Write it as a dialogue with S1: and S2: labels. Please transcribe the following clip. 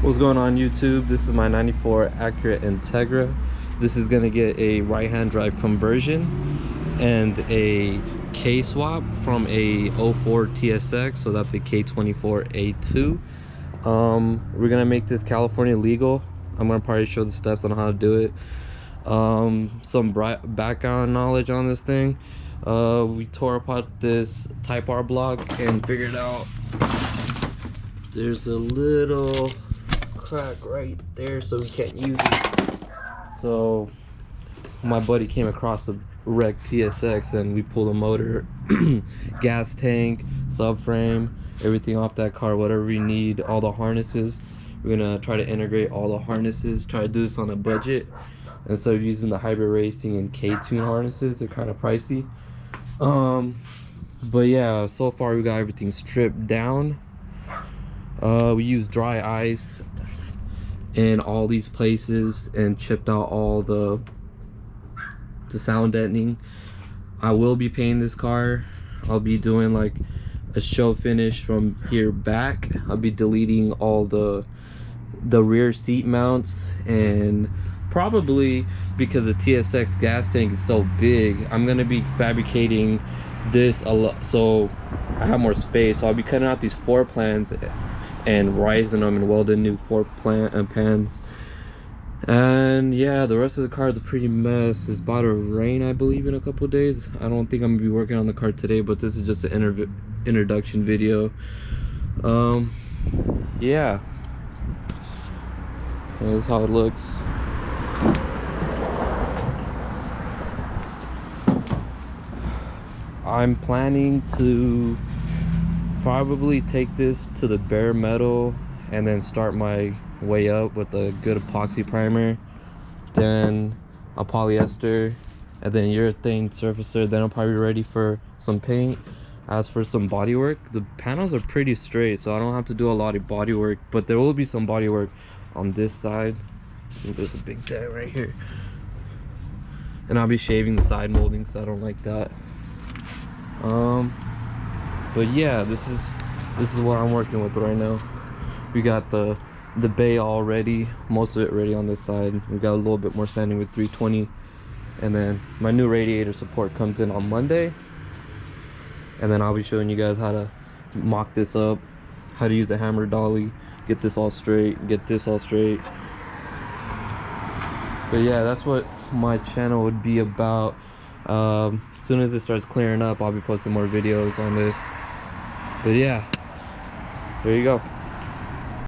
S1: What's going on YouTube? This is my 94 Acura Integra. This is gonna get a right-hand drive conversion and a K-Swap from a 04 TSX, so that's a K24A2. We're gonna make this California legal. I'm gonna probably show the steps on how to do it. Some background knowledge on this thing. We tore apart this Type R block and figured out there's a little crack right there, so we can't use it. So my buddy came across a wrecked TSX and we pulled the motor, gas tank, subframe, everything off that car, whatever we need, all the harnesses. We're gonna try to integrate all the harnesses, try to do this on a budget instead of using the hybrid racing and K-tune harnesses. They're kind of pricey. But yeah, so far we got everything stripped down. We used dry ice in all these places and chipped out all the sound deadening. I will be painting this car. I'll be doing like a show finish from here back. I'll be deleting all the rear seat mounts, and probably because the TSX gas tank is so big, I'm gonna be fabricating this a lot so I have more space. So I'll be cutting out these floor plans and rising them and welding new floor pans. And yeah, the rest of the car is a pretty mess. It's about to rain, I believe, in a couple of days. I don't think I'm gonna be working on the car today, but this is just an introduction video. Yeah, that's how it looks. I'm planning to probably take this to the bare metal and then start my way up with a good epoxy primer, then a polyester, and then urethane surfacer. Then I'm probably ready for some paint. As for some body work, the panels are pretty straight, so I don't have to do a lot of body work, but there will be some body work on this side. I think there's a big tag right here, and I'll be shaving the side molding, so I don't like that. But yeah, this is what I'm working with right now. We got the bay all ready, most of it ready on this side. We got a little bit more sanding with 320, and then my new radiator support comes in on Monday, and then I'll be showing you guys how to mock this up, how to use a hammer dolly, get this all straight, get this all straight. But yeah, that's what my channel would be about. As soon as it starts clearing up, I'll be posting more videos on this. But yeah, there you go.